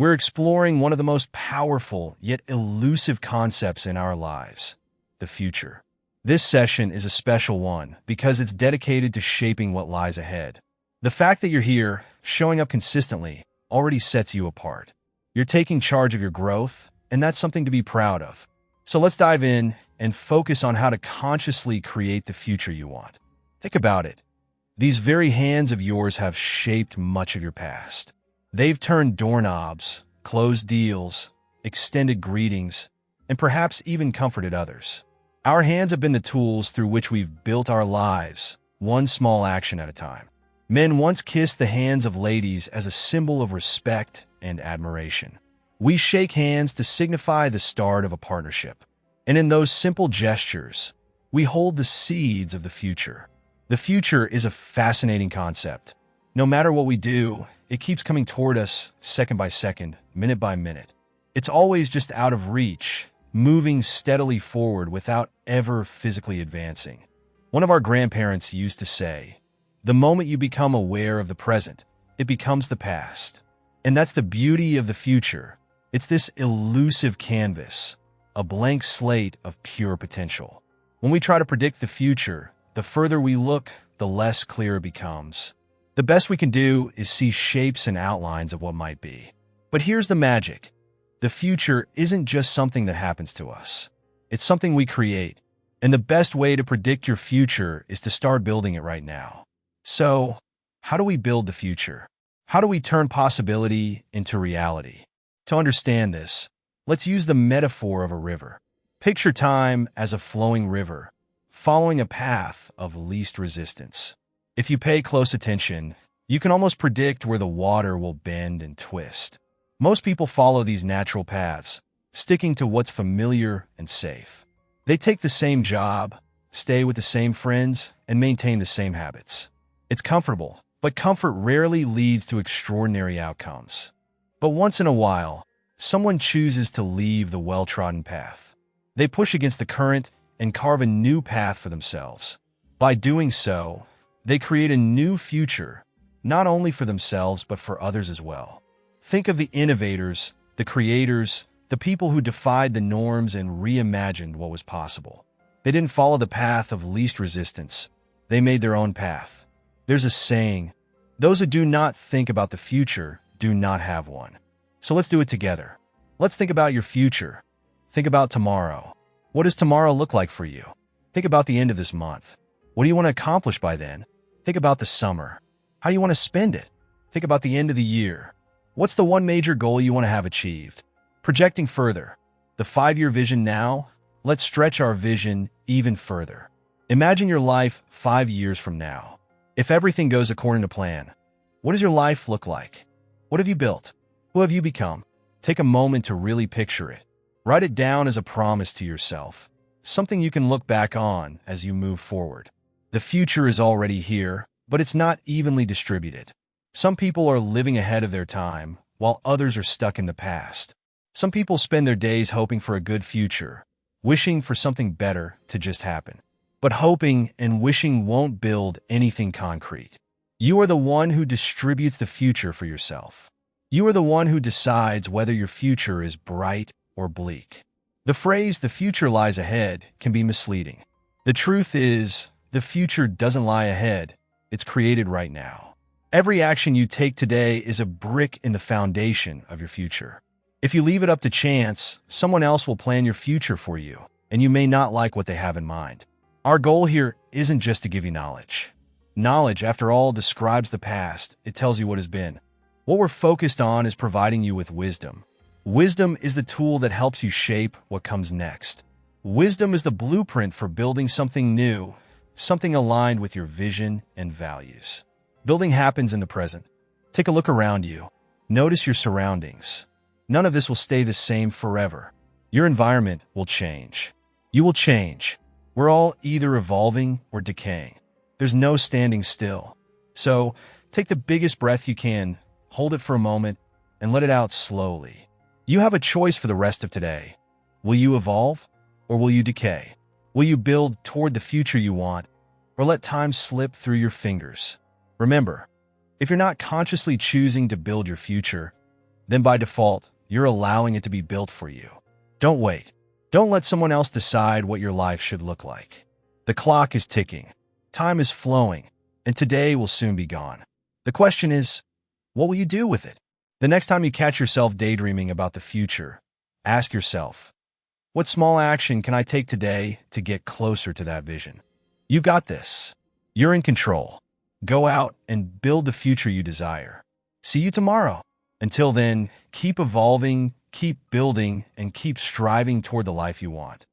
We're exploring one of the most powerful yet elusive concepts in our lives, the future. This session is a special one because it's dedicated to shaping what lies ahead. The fact that you're here, showing up consistently, already sets you apart. You're taking charge of your growth, and that's something to be proud of. So let's dive in and focus on how to consciously create the future you want. Think about it. These very hands of yours have shaped much of your past. They've turned doorknobs, closed deals, extended greetings, and perhaps even comforted others. Our hands have been the tools through which we've built our lives, one small action at a time. Men once kissed the hands of ladies as a symbol of respect and admiration. We shake hands to signify the start of a partnership. And in those simple gestures, we hold the seeds of the future. The future is a fascinating concept. No matter what we do, it keeps coming toward us second by second, minute by minute. It's always just out of reach, moving steadily forward without ever physically advancing. One of our grandparents used to say, "The moment you become aware of the present, it becomes the past." And that's the beauty of the future. It's this elusive canvas, a blank slate of pure potential. When we try to predict the future, the further we look, the less clear it becomes. The best we can do is see shapes and outlines of what might be. But here's the magic. The future isn't just something that happens to us. It's something we create. And the best way to predict your future is to start building it right now. So, how do we build the future? How do we turn possibility into reality? To understand this, let's use the metaphor of a river. Picture time as a flowing river, following a path of least resistance. If you pay close attention, you can almost predict where the water will bend and twist. Most people follow these natural paths, sticking to what's familiar and safe. They take the same job, stay with the same friends, and maintain the same habits. It's comfortable, but comfort rarely leads to extraordinary outcomes. But once in a while, someone chooses to leave the well-trodden path. They push against the current and carve a new path for themselves. By doing so, they create a new future, not only for themselves but for others as well. Think of the innovators, the creators, the people who defied the norms and reimagined what was possible. They didn't follow the path of least resistance. They made their own path. There's a saying, those who do not think about the future do not have one. So let's do it together. Let's think about your future. Think about tomorrow. What does tomorrow look like for you? Think about the end of this month. What do you want to accomplish by then? Think about the summer. How do you want to spend it? Think about the end of the year. What's the one major goal you want to have achieved? Projecting further, the 5-year vision now, let's stretch our vision even further. Imagine your life 5 years from now. If everything goes according to plan, what does your life look like? What have you built? Who have you become? Take a moment to really picture it. Write it down as a promise to yourself, something you can look back on as you move forward. The future is already here, but it's not evenly distributed. Some people are living ahead of their time, while others are stuck in the past. Some people spend their days hoping for a good future, wishing for something better to just happen. But hoping and wishing won't build anything concrete. You are the one who distributes the future for yourself. You are the one who decides whether your future is bright or bleak. The phrase, "the future lies ahead," can be misleading. The truth is, the future doesn't lie ahead. It's created right now. Every action you take today is a brick in the foundation of your future. If you leave it up to chance, someone else will plan your future for you, and you may not like what they have in mind. Our goal here isn't just to give you knowledge. Knowledge, after all, describes the past. It tells you what has been. What we're focused on is providing you with wisdom. Wisdom is the tool that helps you shape what comes next. Wisdom is the blueprint for building something new, something aligned with your vision and values. Building happens in the present. Take a look around you. Notice your surroundings. None of this will stay the same forever. Your environment will change. You will change. We're all either evolving or decaying. There's no standing still. So, take the biggest breath you can, hold it for a moment, and let it out slowly. You have a choice for the rest of today. Will you evolve, or will you decay? Will you build toward the future you want, or let time slip through your fingers? Remember, if you're not consciously choosing to build your future, then by default, you're allowing it to be built for you. Don't wait. Don't let someone else decide what your life should look like. The clock is ticking, time is flowing, and today will soon be gone. The question is, what will you do with it? The next time you catch yourself daydreaming about the future, ask yourself, what small action can I take today to get closer to that vision? You got this. You're in control. Go out and build the future you desire. See you tomorrow. Until then, keep evolving, keep building, and keep striving toward the life you want.